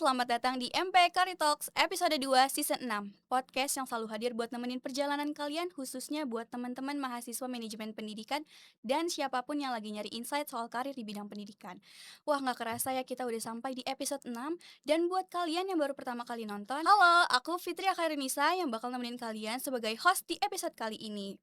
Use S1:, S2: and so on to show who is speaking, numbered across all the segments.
S1: selamat datang di MP Career Talks episode 2 season 6. Podcast yang selalu hadir buat nemenin perjalanan kalian, khususnya buat teman-teman mahasiswa manajemen pendidikan dan siapapun yang lagi nyari insight soal karir di bidang pendidikan. Wah, nggak kerasa ya kita udah sampai di episode 6. Dan buat kalian yang baru pertama kali nonton, halo, aku Fitri Akhairunisa yang bakal nemenin kalian sebagai host di episode kali ini.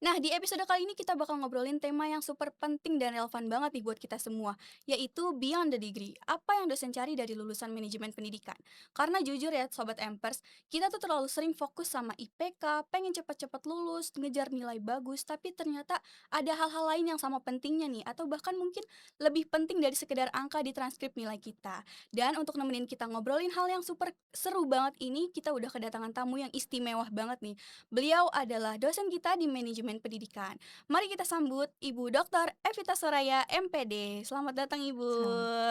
S1: Nah, di episode kali ini kita bakal ngobrolin tema yang super penting dan relevan banget nih buat kita semua, yaitu Beyond the Degree. Apa yang dosen cari dari lulusan manajemen pendidikan? Karena jujur ya, Sobat Empers, kita tuh terlalu sering fokus sama IPK, pengen cepet-cepet lulus, ngejar nilai bagus, tapi ternyata ada hal-hal lain yang sama pentingnya nih, atau bahkan mungkin lebih penting dari sekedar angka di transkrip nilai kita. Dan untuk nemenin kita ngobrolin hal yang super seru banget ini, kita udah kedatangan tamu yang istimewa banget nih. Beliau adalah dosen kita di manajemen pendidikan. Mari kita sambut Ibu Dr. Evita Soraya, MPD. Selamat datang Ibu.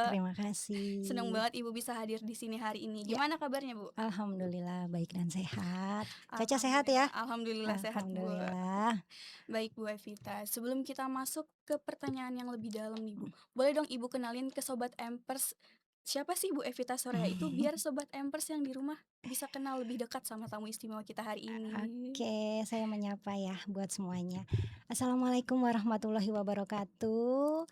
S2: Terima
S1: Senang
S2: kasih.
S1: banget Ibu bisa hadir di sini hari ini.
S2: Ya,
S1: Gimana kabarnya Bu?
S2: alhamdulillah baik dan sehat. Caca sehat ya?
S1: Alhamdulillah sehat Bu.
S2: Alhamdulillah.
S1: Baik Bu Evita, sebelum kita masuk ke pertanyaan yang lebih dalam nih Bu, boleh dong Ibu kenalin ke Sobat Empers siapa sih Bu Evita Soraya itu biar Sobat Empers yang di rumah bisa kenal lebih dekat sama tamu istimewa kita hari ini.
S2: Oke, saya menyapa ya buat semuanya. Assalamualaikum warahmatullahi wabarakatuh.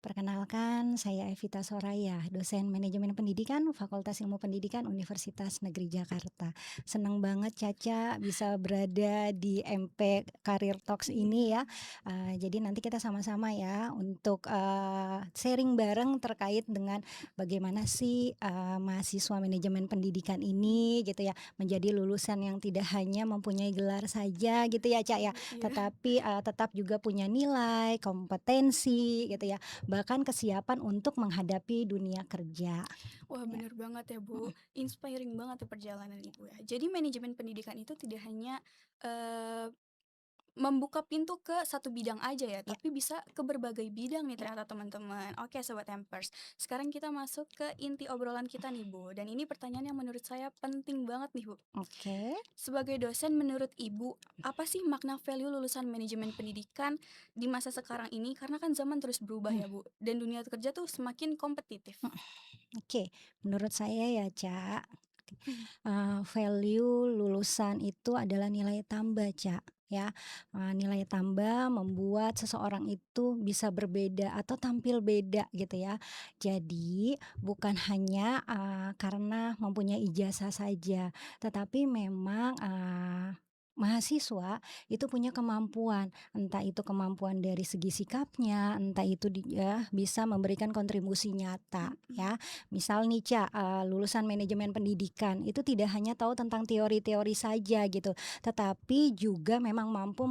S2: Perkenalkan, saya Evita Soraya, dosen manajemen pendidikan Fakultas Ilmu Pendidikan Universitas Negeri Jakarta. Senang banget Caca bisa berada di MP Career Talks ini ya. Jadi nanti kita sama-sama ya untuk sharing bareng terkait dengan bagaimana sih mahasiswa manajemen pendidikan ini gitu ya, menjadi lulusan yang tidak hanya mempunyai gelar saja gitu ya Cak ya,
S1: Iya.
S2: tetapi tetap juga punya nilai, kompetensi gitu ya, bahkan kesiapan untuk menghadapi dunia kerja.
S1: Wah,
S2: Ya.
S1: bener banget ya, Bu.
S2: Mm.
S1: Inspiring banget ya perjalanan Ibu ya. Jadi manajemen pendidikan itu tidak hanya, eee, membuka pintu ke satu bidang aja ya,
S2: Ya,
S1: tapi bisa ke berbagai bidang nih
S2: ya.
S1: ternyata teman-teman. Oke Sobat Hampers, sekarang kita masuk ke inti obrolan kita nih, Bu, dan ini pertanyaan yang menurut saya penting banget nih, Bu.
S2: Oke.
S1: Sebagai dosen menurut Ibu, apa sih makna value lulusan manajemen pendidikan di masa sekarang ini? Karena kan zaman terus berubah
S2: Hmm,
S1: ya, Bu, dan dunia kerja tuh semakin kompetitif.
S2: hmm. Oke, menurut saya ya Cak,
S1: Mhm.
S2: value lulusan itu adalah nilai tambah, Cak, ya. Nilai tambah membuat seseorang itu bisa berbeda atau tampil beda gitu ya. Jadi bukan hanya, karena mempunyai ijazah saja, tetapi memang, mahasiswa itu punya kemampuan, entah itu kemampuan dari segi sikapnya, entah itu dia bisa memberikan kontribusi nyata
S1: Mhm.
S2: ya. Misal nih Cak, lulusan manajemen pendidikan itu tidak hanya tahu tentang teori-teori saja gitu, tetapi juga memang mampu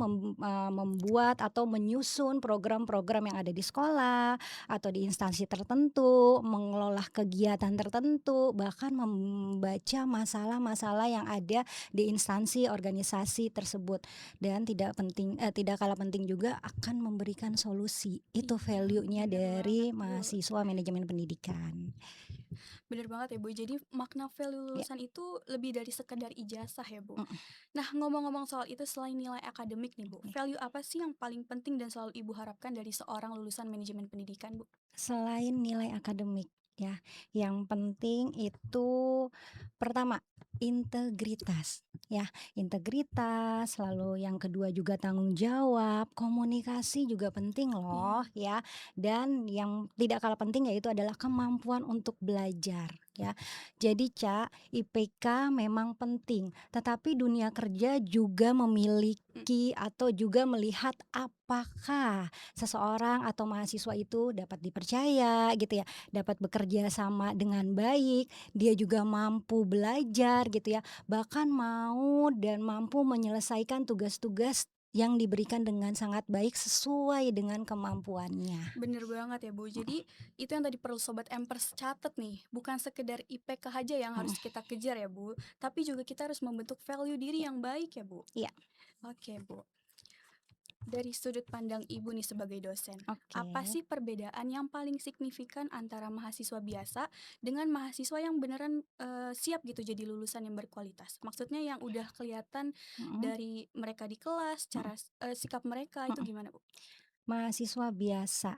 S2: membuat atau menyusun program-program yang ada di sekolah atau di instansi tertentu, mengelola kegiatan tertentu, bahkan membaca masalah-masalah yang ada di instansi organisasi tersebut, dan tidak kalah penting juga akan memberikan solusi. Itu
S1: Iya,
S2: value-nya
S1: bener banget,
S2: dari
S1: Bu.
S2: mahasiswa manajemen pendidikan.
S1: Bener banget ya, Bu. Jadi makna value
S2: Ya,
S1: lulusan itu lebih dari sekedar ijazah ya, Bu.
S2: mhm,
S1: Nah, ngomong-ngomong soal itu selain nilai akademik nih, Bu,
S2: ya.
S1: value apa sih yang paling penting dan selalu Ibu harapkan dari seorang lulusan manajemen pendidikan, Bu?
S2: Selain nilai akademik ya, yang penting itu pertama integritas ya, integritas, lalu yang kedua juga tanggung jawab, komunikasi juga penting loh
S1: Iya.
S2: ya, dan yang tidak kalah penting yaitu adalah kemampuan untuk belajar ya. Jadi Cak, IPK memang penting, tetapi dunia kerja juga
S1: Mhm.
S2: memiliki atau juga melihat apakah seseorang atau mahasiswa itu dapat dipercaya gitu ya, dapat bekerja sama dengan baik, dia juga mampu belajar gitu ya, bahkan mau dan mampu menyelesaikan tugas-tugas yang diberikan dengan sangat baik sesuai dengan kemampuannya.
S1: Bener banget ya, Bu.
S2: Mhm,
S1: Jadi itu yang tadi perlu Sobat Empers catat nih, bukan sekedar IPK aja yang harus
S2: mhm,
S1: kita kejar ya, Bu, tapi juga kita harus membentuk value diri
S2: iya,
S1: yang baik ya, Bu.
S2: iya,
S1: Oke, Bu. Dari sudut pandang Ibu nih sebagai dosen,
S2: oke,
S1: apa sih perbedaan yang paling signifikan antara mahasiswa biasa dengan mahasiswa yang beneran, siap gitu jadi lulusan yang berkualitas? Maksudnya yang udah kelihatan
S2: mhm,
S1: dari mereka di kelas,
S2: mhm,
S1: cara sikap mereka itu
S2: mhm.
S1: gimana, Bu?
S2: Mahasiswa biasa.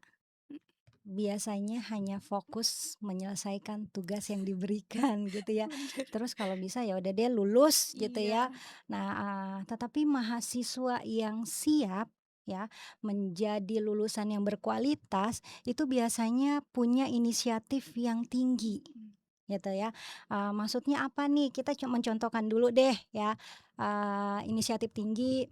S2: biasanya hanya fokus menyelesaikan tugas yang diberikan gitu ya.
S1: Bener.
S2: Terus kalau bisa ya udah deh lulus gitu ya.
S1: Iya,
S2: Nah, tetapi mahasiswa yang siap ya menjadi lulusan yang berkualitas itu biasanya punya inisiatif yang tinggi
S1: mhm,
S2: gitu ya. Maksudnya apa nih? Kita mencontohkan dulu deh ya, inisiatif tinggi,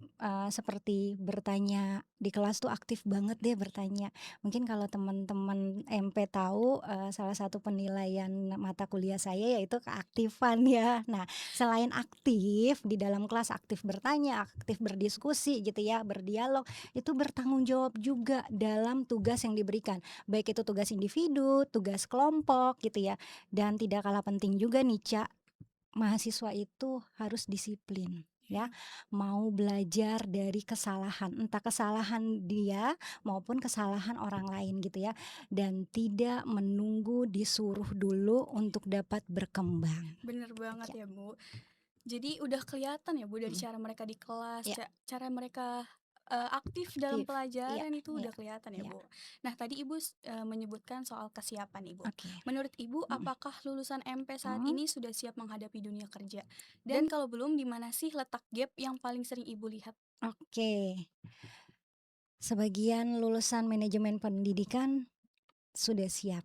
S2: seperti bertanya di kelas tuh aktif banget deh bertanya. Mungkin kalau teman-teman MP tahu, salah satu penilaian mata kuliah saya yaitu keaktifan ya. Nah, selain aktif di dalam kelas, aktif bertanya, aktif berdiskusi gitu ya, berdialog, itu bertanggung jawab juga dalam tugas yang diberikan. Baik itu tugas individu, tugas kelompok gitu ya. Dan tidak kalah penting juga nih, mahasiswa itu harus disiplin ya,
S1: iya,
S2: mau belajar dari kesalahan, entah kesalahan dia maupun kesalahan orang lain gitu ya, dan tidak menunggu disuruh dulu untuk dapat berkembang.
S1: bener banget
S2: Ya,
S1: ya, Bu. Jadi udah kelihatan ya, Bu, dari
S2: mhm,
S1: cara mereka di kelas,
S2: iya,
S1: cara mereka, aktif dalam
S2: aktif. Iya
S1: pelajaran itu
S2: iya
S1: udah kelihatan ya,
S2: iya,
S1: Bu. Nah, tadi Ibu menyebutkan soal kesiapan nih, Bu.
S2: oke,
S1: Menurut Ibu,
S2: mhm
S1: apakah lulusan MP saat
S2: mhm,
S1: ini sudah siap menghadapi dunia kerja?
S2: dan
S1: Dan kalau belum, di mana sih letak gap yang paling sering Ibu lihat?
S2: oke, sebagian lulusan manajemen pendidikan sudah siap.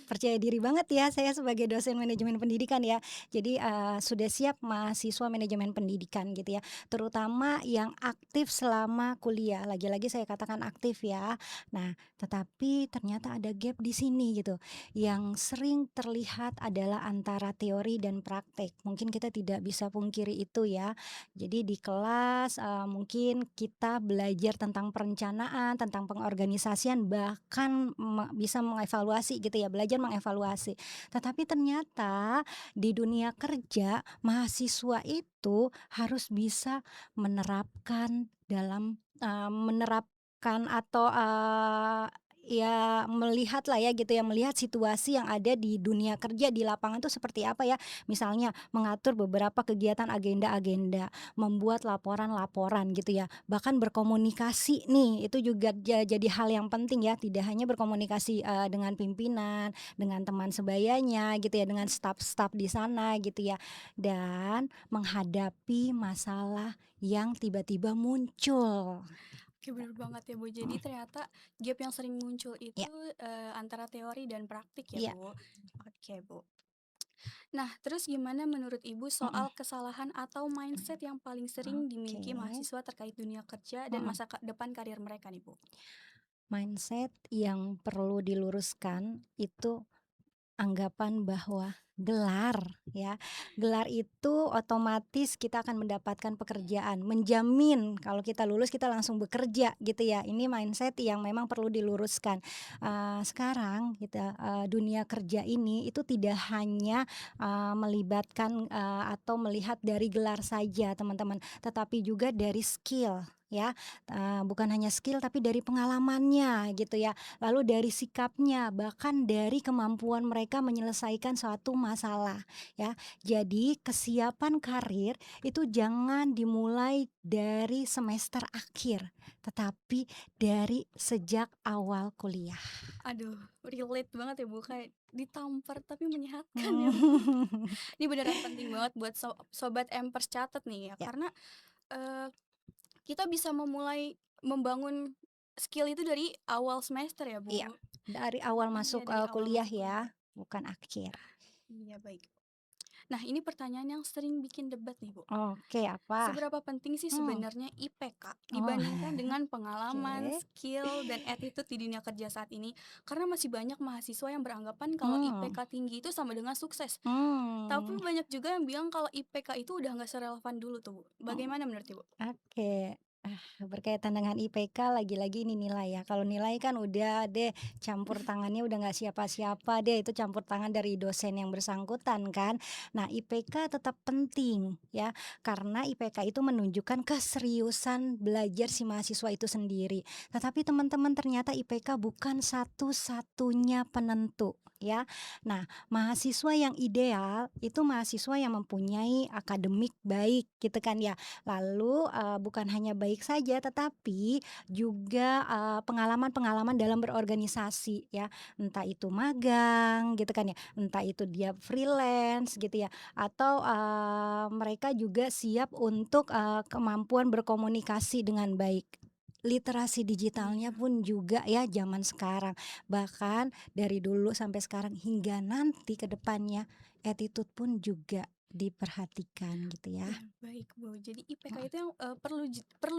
S2: Percaya diri banget ya saya sebagai dosen manajemen pendidikan ya. Jadi, sudah siap mahasiswa manajemen pendidikan gitu ya, terutama yang aktif selama kuliah, lagi-lagi saya katakan aktif ya. Nah, tetapi ternyata ada gap di sini gitu, yang sering terlihat adalah antara teori dan praktek. Mungkin kita tidak bisa pungkiri itu ya. Jadi di kelas, mungkin kita belajar tentang perencanaan, tentang pengorganisasian, bahkan bisa mengevaluasi gitu ya, belajar mengevaluasi. Tetapi ternyata di dunia kerja, mahasiswa itu harus bisa menerapkan menerapkan atau, ya melihatlah ya gitu ya, melihat situasi yang ada di dunia kerja di lapangan tuh seperti apa ya. Misalnya mengatur beberapa kegiatan agenda-agenda, membuat laporan-laporan gitu ya, bahkan berkomunikasi nih, itu juga jadi hal yang penting ya, tidak hanya berkomunikasi, dengan pimpinan, dengan teman sebayanya gitu ya, dengan staf-staf di sana gitu ya, dan menghadapi masalah yang tiba-tiba muncul.
S1: Oke, bener banget ya, Bu. Jadi
S2: Mhm,
S1: ternyata gap yang sering muncul
S2: iya
S1: itu, antara teori dan praktik ya,
S2: iya,
S1: Bu. Oke, Bu. Nah, terus gimana menurut Ibu
S2: mhm,
S1: soal kesalahan atau mindset yang paling sering
S2: oke,
S1: dimiliki mahasiswa terkait dunia kerja dan
S2: mhm.
S1: masa depan karir mereka nih, Bu?
S2: Mindset yang perlu diluruskan itu anggapan bahwa gelar ya, gelar itu otomatis kita akan mendapatkan pekerjaan, menjamin kalau kita lulus kita langsung bekerja gitu ya. Ini mindset yang memang perlu diluruskan. Sekarang kita, dunia kerja ini itu tidak hanya, melibatkan, atau melihat dari gelar saja teman-teman, tetapi juga dari skill ya, bukan hanya skill tapi dari pengalamannya gitu ya. Lalu dari sikapnya, bahkan dari kemampuan mereka menyelesaikan suatu masalah, ya. Jadi kesiapan karir itu jangan dimulai dari semester akhir, tetapi dari sejak awal kuliah.
S1: Aduh, relate banget ya, Bu, kayak ditampar tapi menyehatkan ya, Bu.
S2: Hmm.
S1: Ini beneran penting banget buat sobat Empers catat nih ya,
S2: Ya,
S1: karena, eee, kita bisa memulai membangun skill itu dari awal semester ya,
S2: iya,
S1: Bu.
S2: dari awal
S1: Iya,
S2: masuk,
S1: dari awal
S2: kuliah
S1: masuk
S2: ya,
S1: kuliah.
S2: bukan akhir.
S1: Iya, baik. Nah, ini pertanyaan yang sering bikin debat nih, Bu.
S2: Oke, apa?
S1: Seberapa penting sih
S2: Hmm.
S1: sebenarnya IPK
S2: Oh,
S1: dibandingkan dengan pengalaman,
S2: oke.
S1: skill, dan attitude di dunia kerja saat ini? Karena masih banyak mahasiswa yang beranggapan kalau
S2: Hmm.
S1: IPK tinggi itu sama dengan sukses. Tapi
S2: Hmm.
S1: banyak juga yang bilang kalau IPK itu udah nggak serelevan dulu tuh, Bu.
S2: Hmm.
S1: Bagaimana menurut Ibu?
S2: Oke, berkaitan dengan IPK lagi-lagi ini nilai ya, kalau nilai kan udah deh campur tangannya udah nggak siapa-siapa deh, itu campur tangan dari dosen yang bersangkutan kan. Nah IPK tetap penting ya, karena IPK itu menunjukkan keseriusan belajar si mahasiswa itu sendiri. Tetapi teman-teman ternyata IPK bukan satu-satunya penentu ya. Nah mahasiswa yang ideal itu mahasiswa yang mempunyai akademik baik gitu kan ya. Lalu, bukan hanya baik baik saja, tetapi juga, pengalaman-pengalaman dalam berorganisasi ya, entah itu magang gitu kan ya, entah itu dia freelance gitu ya, atau, mereka juga siap untuk, kemampuan berkomunikasi dengan baik. Literasi digitalnya
S1: Iya.
S2: pun juga ya zaman sekarang, bahkan dari dulu sampai sekarang hingga nanti ke depannya, attitude pun juga diperhatikan gitu ya.
S1: Wah, baik, Bu. Jadi IPK
S2: Mhm,
S1: itu yang, perlu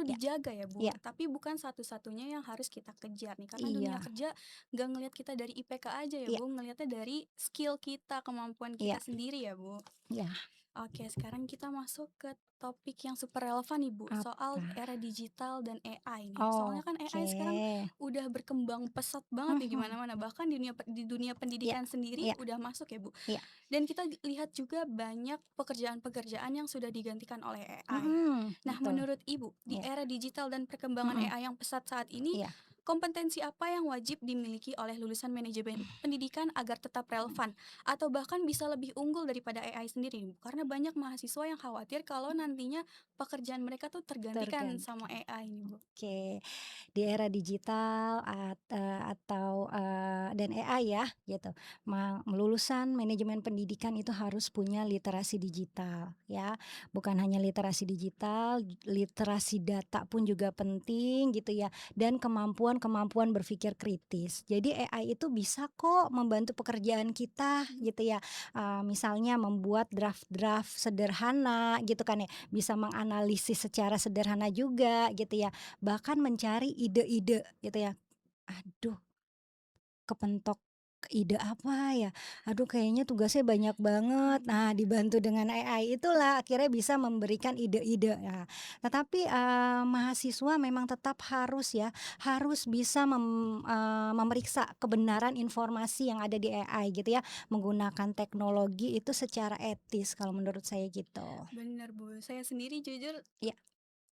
S2: iya
S1: dijaga ya, Bu,
S2: iya
S1: tapi bukan satu-satunya yang harus kita kejar nih, karena dunia
S2: iya
S1: kerja nggak ngelihat kita dari IPK aja ya,
S2: iya
S1: Bu, ngelihatnya dari skill kita, kemampuan
S2: iya
S1: kita sendiri ya, Bu.
S2: iya,
S1: Oke, sekarang kita masuk ke topik yang super relevan nih, Bu, soal
S2: apa?
S1: era digital dan AI nih. Soalnya kan AI
S2: Oke,
S1: sekarang udah berkembang pesat banget nih di
S2: mhm,
S1: mana-mana, bahkan di dunia
S2: iya
S1: pendidikan sendiri
S2: iya
S1: udah masuk ya, Bu.
S2: iya,
S1: Dan kita lihat juga banyak pekerjaan-pekerjaan yang sudah digantikan oleh AI.
S2: mhm,
S1: Nah,
S2: betul,
S1: menurut Ibu, di
S2: iya,
S1: era digital dan perkembangan
S2: mhm,
S1: AI yang pesat saat ini,
S2: iya.
S1: kompetensi apa yang wajib dimiliki oleh lulusan manajemen pendidikan agar tetap relevan atau bahkan bisa lebih unggul daripada AI sendiri? Karena banyak mahasiswa yang khawatir kalau nantinya pekerjaan mereka tuh tergantikan sama
S2: Tergantikan.
S1: AI nih, Bu.
S2: Oke, di era digital atau, dan AI ya gitu, lulusan manajemen pendidikan itu harus punya literasi digital ya, bukan hanya literasi digital, literasi data pun juga penting gitu ya, dan kemampuan-kemampuan berpikir kritis. Jadi AI itu bisa kok membantu pekerjaan kita gitu ya, misalnya membuat draft-draft sederhana gitu kan ya, bisa menganalisis secara sederhana juga gitu ya, bahkan mencari ide-ide gitu ya. Aduh, kepentok ide apa ya? Aduh kayaknya tugasnya banyak banget.
S1: Iya.
S2: Nah, dibantu dengan AI itulah akhirnya bisa memberikan ide-ide. Nah, tetapi, mahasiswa memang tetap harus ya, harus bisa memeriksa kebenaran informasi yang ada di AI gitu ya, menggunakan teknologi itu secara etis kalau menurut saya gitu.
S1: Bener, Bu. Saya sendiri jujur
S2: Iya,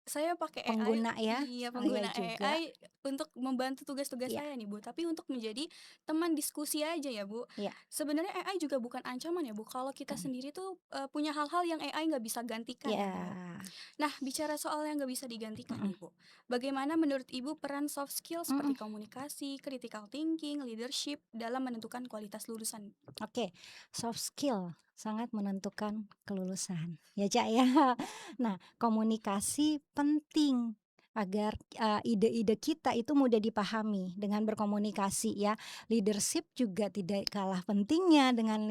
S1: saya pakai AI,
S2: pengguna ya,
S1: iya,
S2: saya
S1: pengguna
S2: juga.
S1: AI untuk membantu tugas-tugas
S2: Iya
S1: saya nih, Bu, tapi untuk menjadi teman diskusi aja ya, Bu.
S2: iya,
S1: Sebenarnya AI juga bukan ancaman ya, Bu, kalau kita
S2: kan.
S1: sendiri tuh, punya hal-hal yang AI nggak bisa gantikan ya, Bu.
S2: Iya,
S1: Nah, bicara soal yang nggak bisa digantikan
S2: mhm
S1: nih, Bu, bagaimana menurut Ibu peran soft skill
S2: mhm.
S1: seperti komunikasi, critical thinking, leadership dalam menentukan kualitas lulusan?
S2: Oke, soft skill sangat menentukan kelulusan, ya, Cak, ya. Nah, komunikasi penting agar, ide-ide kita itu mudah dipahami dengan berkomunikasi ya. Leadership juga tidak kalah pentingnya dengan,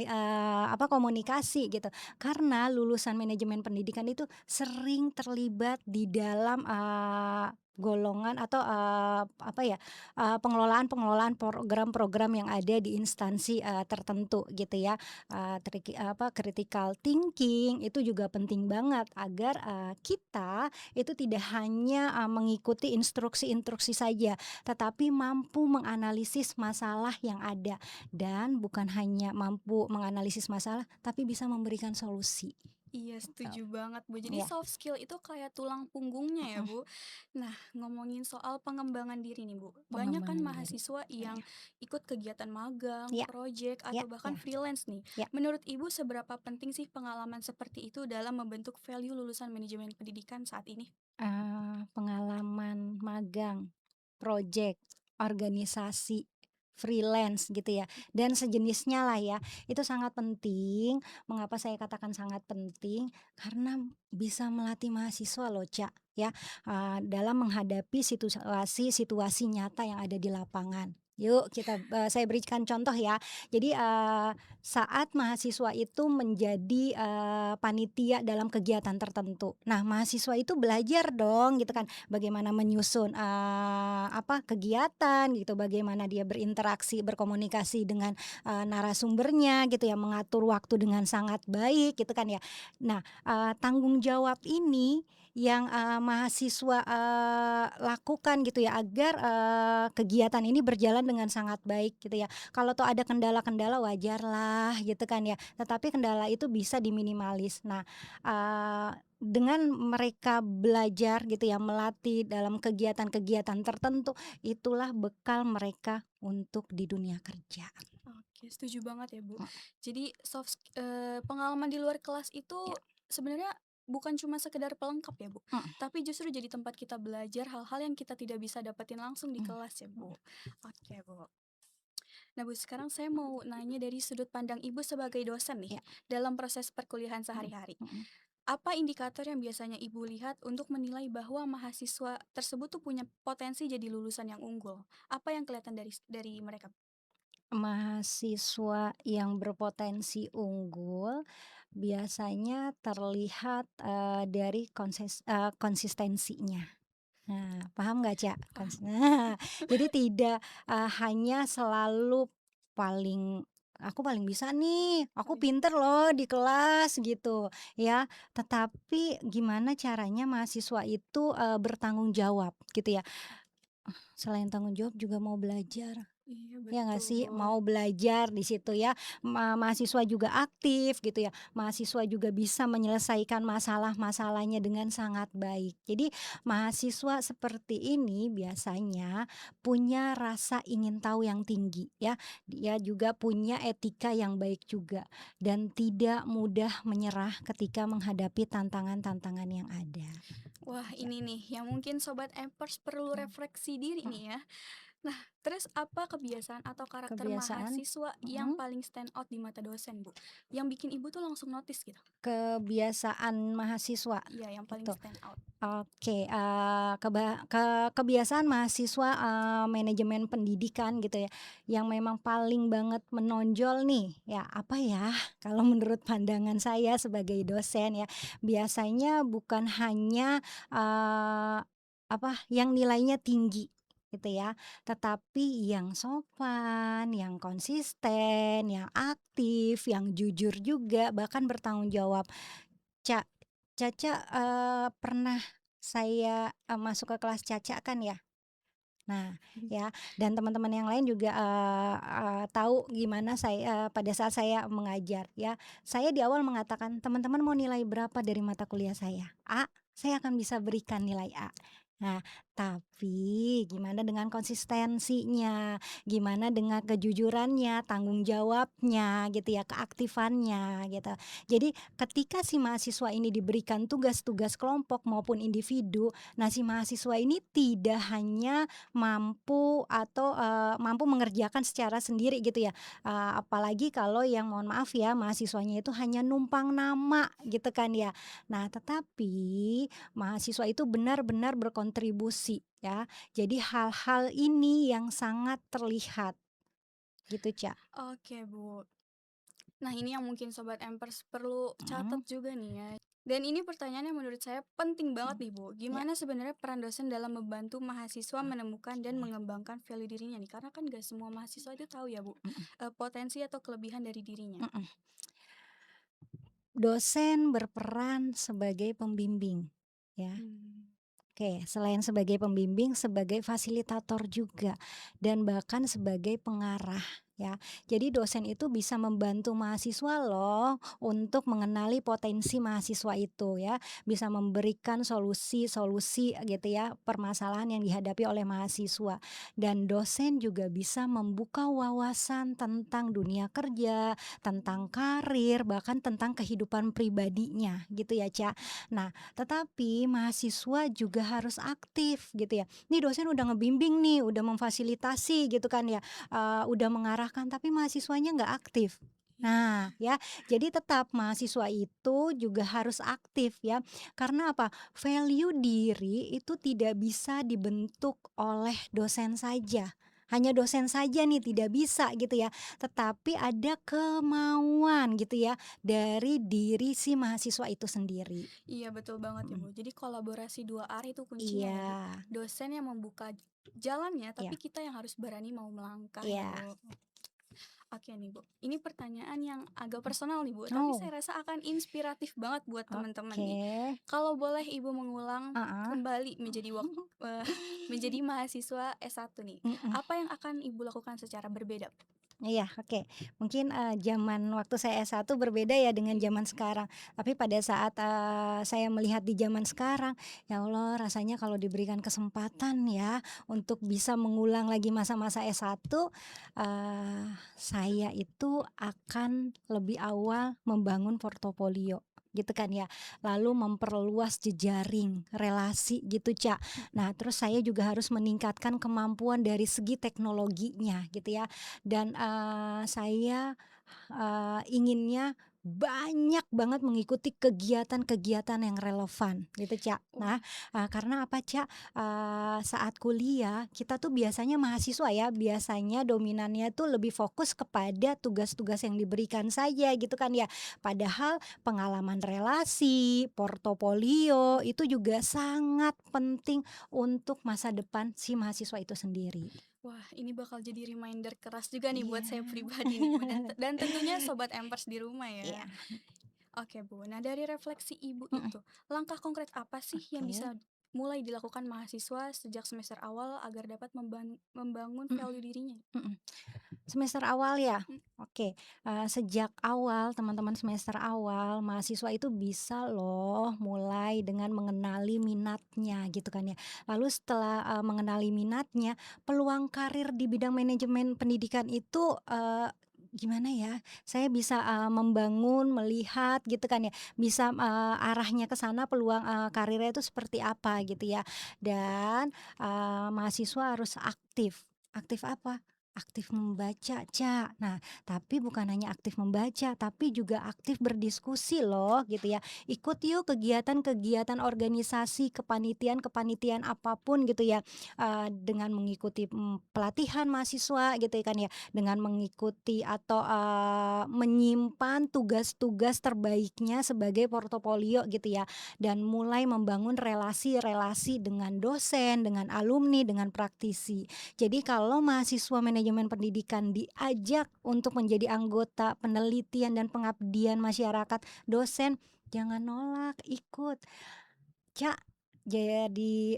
S2: komunikasi gitu. Karena lulusan manajemen pendidikan itu sering terlibat di dalam, golongan atau, pengelolaan-pengelolaan program-program yang ada di instansi, tertentu gitu ya. Critical thinking itu juga penting banget agar, kita itu tidak hanya, mengikuti instruksi-instruksi saja, tetapi mampu menganalisis masalah yang ada dan bukan hanya mampu menganalisis masalah, tapi bisa memberikan solusi,
S1: Iya,
S2: gitu.
S1: setuju banget, Bu. Jadi
S2: Iya,
S1: soft skill itu kayak tulang punggungnya ya,
S2: mhm,
S1: Bu. Nah, ngomongin soal pengembangan diri nih, Bu. Banyak kan
S2: pengembangan diri.
S1: mahasiswa yang
S2: Iya
S1: ikut kegiatan magang,
S2: iya
S1: project,
S2: iya
S1: atau bahkan
S2: iya
S1: freelance nih.
S2: iya.
S1: Menurut Ibu, seberapa penting sih pengalaman seperti itu dalam membentuk value lulusan manajemen pendidikan saat ini?
S2: Pengalaman magang, projek, organisasi, freelance gitu ya, dan sejenisnya lah ya, itu sangat penting. Mengapa saya katakan sangat penting? Karena bisa melatih mahasiswa loh, Cak, ya, dalam menghadapi situasi-situasi nyata yang ada di lapangan. Yuk saya berikan contoh ya. Jadi, saat mahasiswa itu menjadi, panitia dalam kegiatan tertentu. Nah, mahasiswa itu belajar dong gitu kan, bagaimana menyusun, kegiatan gitu, bagaimana dia berinteraksi, berkomunikasi dengan, narasumbernya gitu ya, mengatur waktu dengan sangat baik gitu kan ya. Nah, tanggung jawab ini yang, mahasiswa, lakukan gitu ya agar, kegiatan ini berjalan dengan sangat baik gitu ya. Kalau toh ada kendala-kendala wajarlah gitu kan ya, tetapi kendala itu bisa diminimalis. Nah, dengan mereka belajar gitu ya, melatih dalam kegiatan-kegiatan tertentu, itulah bekal mereka untuk di dunia kerja.
S1: Oke, setuju banget ya, Bu.
S2: Mhm,
S1: Jadi pengalaman di luar kelas itu
S2: ya
S1: sebenarnya bukan cuma sekedar pelengkap ya, Bu,
S2: Mhm
S1: tapi justru jadi tempat kita belajar hal-hal yang kita tidak bisa dapetin langsung di
S2: mhm
S1: kelas ya,
S2: mhm.
S1: Bu. Oke, Bu. Nah, Bu, sekarang saya mau nanya dari sudut pandang Ibu sebagai dosen nih,
S2: Iya,
S1: dalam proses perkuliahan
S2: mhm
S1: sehari-hari.
S2: mhm.
S1: Apa indikator yang biasanya Ibu lihat untuk menilai bahwa mahasiswa tersebut tuh punya potensi jadi lulusan yang unggul? Apa yang kelihatan dari mereka?
S2: Mahasiswa yang berpotensi unggul biasanya terlihat, dari konsistensinya. Nah, paham nggak, Cak?
S1: Paham.
S2: Nah, jadi tidak, hanya selalu paling, "Aku paling bisa nih, aku
S1: Paling
S2: pinter loh di kelas," gitu ya. Tetapi gimana caranya mahasiswa itu, bertanggung jawab gitu ya. Selain tanggung jawab juga mau belajar.
S1: iya
S2: Ya nggak
S1: betul,
S2: sih?
S1: Bu.
S2: Mau belajar di situ ya, mahasiswa juga aktif gitu ya, mahasiswa juga bisa menyelesaikan masalah-masalahnya dengan sangat baik. Jadi mahasiswa seperti ini biasanya punya rasa ingin tahu yang tinggi ya, dia juga punya etika yang baik juga dan tidak mudah menyerah ketika menghadapi tantangan-tantangan yang ada.
S1: Wah,
S2: Ya,
S1: ini nih yang mungkin sobat Empers perlu
S2: mhm
S1: refleksi diri
S2: mhm.
S1: nih ya. Nah, terus apa kebiasaan atau karakter
S2: Kebiasaan
S1: mahasiswa yang
S2: mhm.
S1: paling stand out di mata dosen, Bu? Yang bikin Ibu tuh langsung notice gitu?
S2: Kebiasaan mahasiswa
S1: Iya, yang paling
S2: gitu.
S1: stand out.
S2: Oke, kebiasaan mahasiswa, manajemen pendidikan gitu ya, yang memang paling banget menonjol nih, ya apa ya, kalau menurut pandangan saya sebagai dosen ya, biasanya bukan hanya, apa, yang nilainya tinggi gitu ya, tetapi yang sopan, yang konsisten, yang aktif, yang jujur juga, bahkan bertanggung jawab. Ca Caca, pernah saya, masuk ke kelas Caca kan ya. Nah, ya, dan teman-teman yang lain juga, tahu gimana saya pada saat saya mengajar ya. Saya di awal mengatakan, "Teman-teman mau nilai berapa dari mata kuliah saya?" "A." "Saya akan bisa berikan nilai A." Nah, tapi gimana dengan konsistensinya, gimana dengan kejujurannya, tanggung jawabnya gitu ya, keaktifannya gitu. Jadi ketika si mahasiswa ini diberikan tugas-tugas kelompok maupun individu, nah si mahasiswa ini tidak hanya mampu atau, mampu mengerjakan secara sendiri gitu ya, apalagi kalau yang mohon maaf ya mahasiswanya itu hanya numpang nama gitu kan ya. Nah tetapi mahasiswa itu benar-benar berkontribusi ya, jadi hal-hal ini yang sangat terlihat gitu, Ca.
S1: Oke, Bu. Nah, ini yang mungkin sobat Empers perlu catat
S2: Mhm,
S1: juga nih ya. Dan ini pertanyaan yang menurut saya penting banget
S2: mhm,
S1: nih, Bu.
S2: ya,
S1: Gimana sebenarnya peran dosen dalam membantu mahasiswa menemukan dan
S2: oke,
S1: mengembangkan value dirinya nih? Karena kan gak semua mahasiswa itu tahu ya, Bu,
S2: mhm
S1: potensi atau kelebihan dari dirinya.
S2: mhm. Dosen berperan sebagai pembimbing ya.
S1: Hmm.
S2: Oke, selain sebagai pembimbing, sebagai fasilitator juga, dan bahkan sebagai pengarah ya. Jadi dosen itu bisa membantu mahasiswa loh untuk mengenali potensi mahasiswa itu ya, bisa memberikan solusi-solusi gitu ya, permasalahan yang dihadapi oleh mahasiswa. Dan dosen juga bisa membuka wawasan tentang dunia kerja, tentang karir, bahkan tentang kehidupan pribadinya gitu ya, Ca. Nah, tetapi mahasiswa juga harus aktif gitu ya. Nih dosen udah ngebimbing nih, udah memfasilitasi gitu kan ya, udah mengarahkan tapi mahasiswanya nggak aktif.
S1: Iya.
S2: Nah ya, jadi tetap mahasiswa itu juga harus aktif ya. Karena apa? Value diri itu tidak bisa dibentuk oleh dosen saja. Hanya dosen saja nih tidak bisa gitu ya. Tetapi ada kemauan gitu ya dari diri si mahasiswa itu sendiri.
S1: Iya, betul banget ya,
S2: Mhm.
S1: Bu. Jadi kolaborasi dua arah itu kuncinya
S2: Iya
S1: ya, Bu. Dosen yang membuka jalannya, tapi
S2: iya
S1: kita yang harus berani mau melangkah ya,
S2: iya.
S1: Bu. Oke nih, Bu. Ini pertanyaan yang agak personal nih, Bu, tapi
S2: Oh,
S1: saya rasa akan inspiratif banget buat teman-teman
S2: oke.
S1: nih. Kalau boleh Ibu mengulang
S2: Heeh.
S1: kembali menjadi eh, menjadi mahasiswa S1 nih,
S2: Mhm.
S1: apa yang akan Ibu lakukan secara berbeda?
S2: Iya, oke. Mungkin, zaman waktu saya S1 berbeda ya dengan
S1: Iya.
S2: zaman sekarang. Tapi pada saat, saya melihat di zaman sekarang, ya Allah rasanya kalau diberikan kesempatan ya untuk bisa mengulang lagi masa-masa S1, saya itu akan lebih awal membangun portofolio gitu kan ya, lalu memperluas jejaring relasi gitu, Ca. Nah, terus saya juga harus meningkatkan kemampuan dari segi teknologinya gitu ya, dan, inginnya banyak banget mengikuti kegiatan-kegiatan yang relevan gitu, Cak. Nah,
S1: Wah,
S2: karena apa, Cak, saat kuliah kita tuh biasanya mahasiswa ya, biasanya dominannya tuh lebih fokus kepada tugas-tugas yang diberikan saja gitu kan ya. Padahal pengalaman relasi, portofolio itu juga sangat penting untuk masa depan si mahasiswa itu sendiri.
S1: wah, ini bakal jadi reminder keras juga nih buat
S2: Iya.
S1: saya pribadi nih Bu, dan tentunya sobat Empers di rumah ya.
S2: Iya,
S1: Oke Bu, nah dari refleksi Ibu
S2: mhm,
S1: itu, langkah konkret apa sih yang
S2: oke,
S1: bisa mulai dilakukan mahasiswa sejak semester awal agar dapat membangun
S2: mhm
S1: value dirinya?
S2: mhm. Semester awal ya?
S1: Mmm,
S2: Oke, sejak awal teman-teman semester awal, mahasiswa itu bisa loh mulai dengan mengenali minatnya gitu kan ya. Lalu setelah, mengenali minatnya, peluang karir di bidang manajemen pendidikan itu, gimana ya, saya bisa, membangun, melihat gitu kan ya, bisa, arahnya ke sana peluang, karirnya itu seperti apa gitu ya. Dan, mahasiswa harus aktif. Aktif apa? Aktif membaca, Ca. Nah, tapi bukan hanya aktif membaca, tapi juga aktif berdiskusi loh gitu ya. Ikut yuk kegiatan-kegiatan organisasi, kepanitiaan-kepanitiaan apapun gitu ya, dengan mengikuti, pelatihan mahasiswa gitu kan ya, dengan mengikuti atau, menyimpan tugas-tugas terbaiknya sebagai portofolio gitu ya, dan mulai membangun relasi-relasi dengan dosen, dengan alumni, dengan praktisi. Jadi kalau mahasiswa manajemen pendidikan diajak untuk menjadi anggota penelitian dan pengabdian masyarakat, dosen jangan nolak, ikut. Cak, jadi,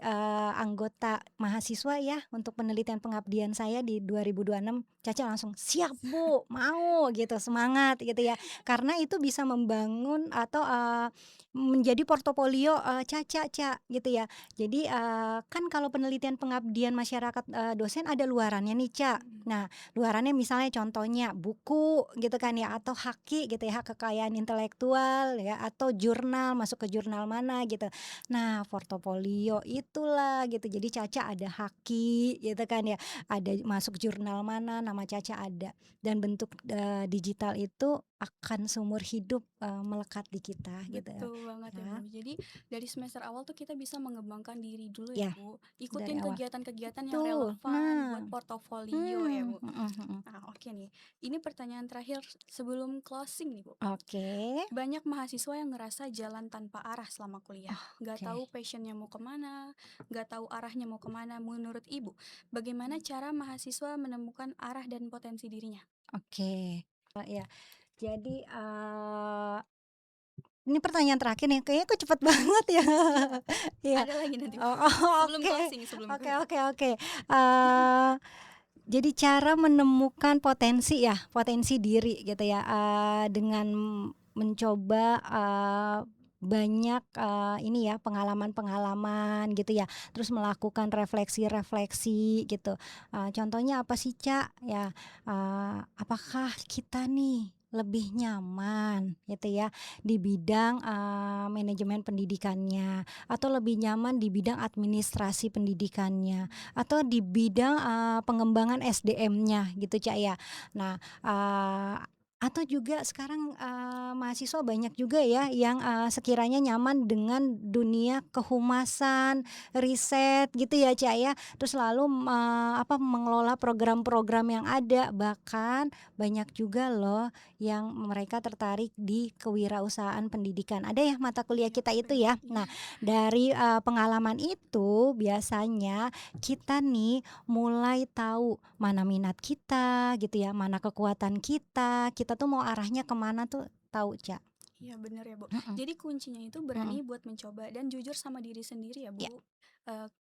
S2: anggota mahasiswa ya untuk penelitian pengabdian saya di 2026, Caca langsung, "Siap Bu, mau," gitu, semangat gitu ya. Karena itu bisa membangun atau, menjadi portofolio, Caca, Cak, gitu ya. Jadi, kan kalau penelitian pengabdian masyarakat, dosen ada luarannya nih, Cak.
S1: mhm,
S2: Nah, luarannya misalnya contohnya buku gitu kan ya, atau haki gitu ya, hak kekayaan intelektual ya, atau jurnal, masuk ke jurnal mana gitu. Nah, portofolio itulah gitu. Jadi Caca ada haki gitu kan ya, ada masuk jurnal mana, nama Caca ada. Dan bentuk, digital itu akan seumur hidup, melekat di kita gitu
S1: betul banget ya
S2: ya.
S1: Bu. Jadi dari semester awal tuh kita bisa mengembangkan diri dulu ya
S2: Ya,
S1: Bu,
S2: dari
S1: ikutin
S2: awal.
S1: kegiatan-kegiatan yang
S2: Betul,
S1: relevan buat
S2: nah,
S1: portofolio ya Bu.
S2: mhm mhm.
S1: Nah oke nih, ini pertanyaan terakhir sebelum closing nih Bu.
S2: Oke,
S1: Banyak mahasiswa yang ngerasa jalan tanpa arah selama kuliah. Nggak
S2: oke,
S1: tahu passionnya mau kemana, nggak tahu arahnya mau kemana. Menurut Ibu, bagaimana cara mahasiswa menemukan arah dan potensi dirinya?
S2: oke. Ya, jadi, ini pertanyaan terakhir nih, kayaknya kok cepet banget ya.
S1: Iya,
S2: Iya.
S1: ada lagi nanti Bu.
S2: Oh,
S1: Sebelum
S2: oke.
S1: closing, sebelum
S2: Oke
S1: closing.
S2: oke oke. Eee, jadi cara menemukan potensi ya, potensi diri gitu ya, dengan mencoba, banyak, ini ya, pengalaman-pengalaman gitu ya, terus melakukan refleksi-refleksi gitu. Contohnya apa sih, Cak? Ya, apakah kita nih lebih nyaman gitu ya di bidang, manajemen pendidikannya, atau lebih nyaman di bidang administrasi pendidikannya, atau di bidang, pengembangan SDM-nya gitu, Cak, ya. Nah, atau juga sekarang, mahasiswa banyak juga ya yang, sekiranya nyaman dengan dunia kehumasan, riset gitu ya, Cak, ya. Terus lalu, mengelola program-program yang ada, bahkan banyak juga loh yang mereka tertarik di kewirausahaan pendidikan. Ada ya mata kuliah
S1: Iya,
S2: kita itu
S1: keren.
S2: ya.
S1: Iya,
S2: Nah, dari, pengalaman itu biasanya kita nih mulai tahu mana minat kita gitu ya, mana kekuatan kita tuh mau arahnya kemana tuh tahu, Cak.
S1: iya bener ya Bu.
S2: Mhm
S1: Jadi kuncinya itu
S2: mhm.
S1: berani buat mencoba dan jujur sama diri sendiri ya
S2: Ya,
S1: Bu.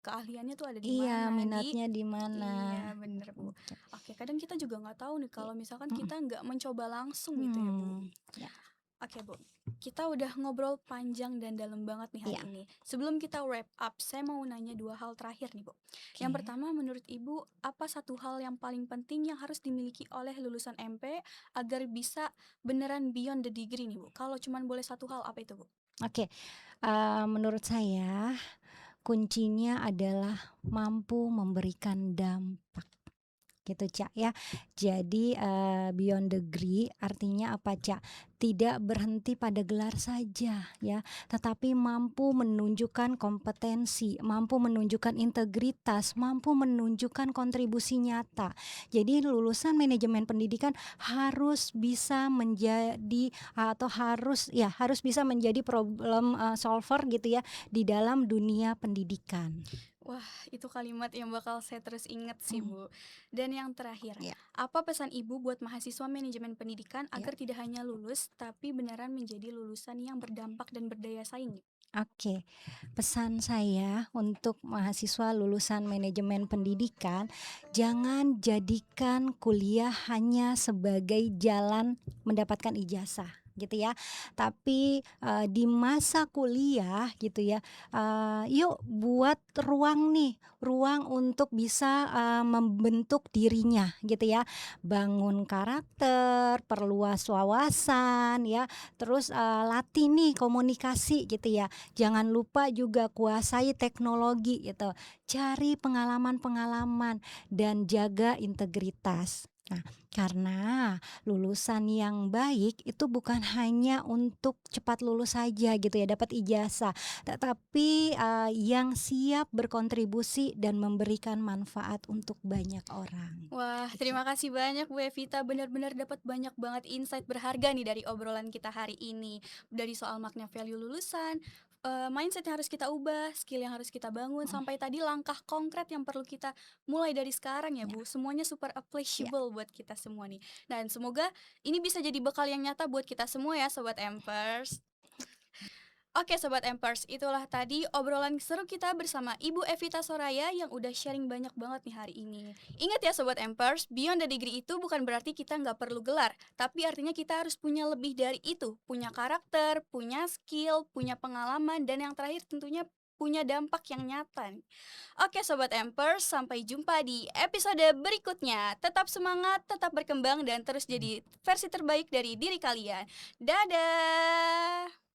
S1: Keahliannya tuh ada di
S2: iya,
S1: mana,
S2: minatnya di mana.
S1: iya bener Bu.
S2: Gitu.
S1: Oke, kadang kita juga nggak tahu nih
S2: I
S1: kalau misalkan
S2: mhm,
S1: kita nggak mencoba langsung gitu ya Bu.
S2: hmm, ya.
S1: Oke Bu, kita udah ngobrol panjang dan dalam banget nih hari
S2: Iya,
S1: ini. Sebelum kita wrap up, saya mau nanya dua hal terakhir nih Bu. Yang
S2: oke.
S1: pertama, menurut Ibu, apa satu hal yang paling penting yang harus dimiliki oleh lulusan MP agar bisa beneran beyond the degree nih Bu? Kalau cuman boleh satu hal, apa itu Bu?
S2: Oke, menurut saya kuncinya adalah mampu memberikan dampak. Gitu, Cak, ya. Jadi, beyond degree artinya apa, Cak? Tidak berhenti pada gelar saja ya, tetapi mampu menunjukkan kompetensi, mampu menunjukkan integritas, mampu menunjukkan kontribusi nyata. Jadi lulusan manajemen pendidikan harus bisa menjadi atau harus bisa menjadi problem, solver gitu ya, di dalam dunia pendidikan.
S1: Wah, itu kalimat yang bakal saya terus ingat sih
S2: Mhm,
S1: Bu. Dan yang terakhir,
S2: iya,
S1: apa pesan Ibu buat mahasiswa manajemen pendidikan
S2: iya.
S1: agar tidak hanya lulus, tapi beneran menjadi lulusan yang berdampak dan berdaya saing?
S2: Oke, pesan saya untuk mahasiswa lulusan manajemen pendidikan, jangan jadikan kuliah hanya sebagai jalan mendapatkan ijazah gitu ya. Tapi, di masa kuliah gitu ya, yuk buat ruang nih, ruang untuk bisa, membentuk dirinya gitu ya. Bangun karakter, perluas wawasan ya, terus, latih nih komunikasi gitu ya. Jangan lupa juga kuasai teknologi gitu. Cari pengalaman-pengalaman dan jaga integritas. Nah, karena lulusan yang baik itu bukan hanya untuk cepat lulus saja gitu ya, dapat ijazah, tetapi, yang siap berkontribusi dan memberikan manfaat untuk banyak orang,
S1: Wah,
S2: gitu,
S1: terima
S2: Cak.
S1: kasih banyak Bu Evita, benar-benar dapat banyak banget insight berharga nih dari obrolan kita hari ini. Dari soal makna value lulusan, mindset yang harus kita ubah, skill yang harus kita bangun,
S2: Mhm,
S1: sampai tadi langkah konkret yang perlu kita mulai dari sekarang ya
S2: iya,
S1: Bu. Semuanya super
S2: iya.
S1: appreciable buat kita semua nih. Dan semoga ini bisa jadi bekal yang nyata buat kita semua ya Sobat Empers. Oke Sobat Empers, itulah tadi obrolan seru kita bersama Ibu Evita Soraya yang udah sharing banyak banget nih hari ini. Ingat ya Sobat Empers, beyond the degree itu bukan berarti kita nggak perlu gelar, tapi artinya kita harus punya lebih dari itu, punya karakter, punya skill, punya pengalaman, dan yang terakhir tentunya punya dampak yang nyata nih. Oke Sobat Empers, sampai jumpa di episode berikutnya. Tetap semangat, tetap berkembang, dan terus jadi versi terbaik dari diri kalian. Dadah!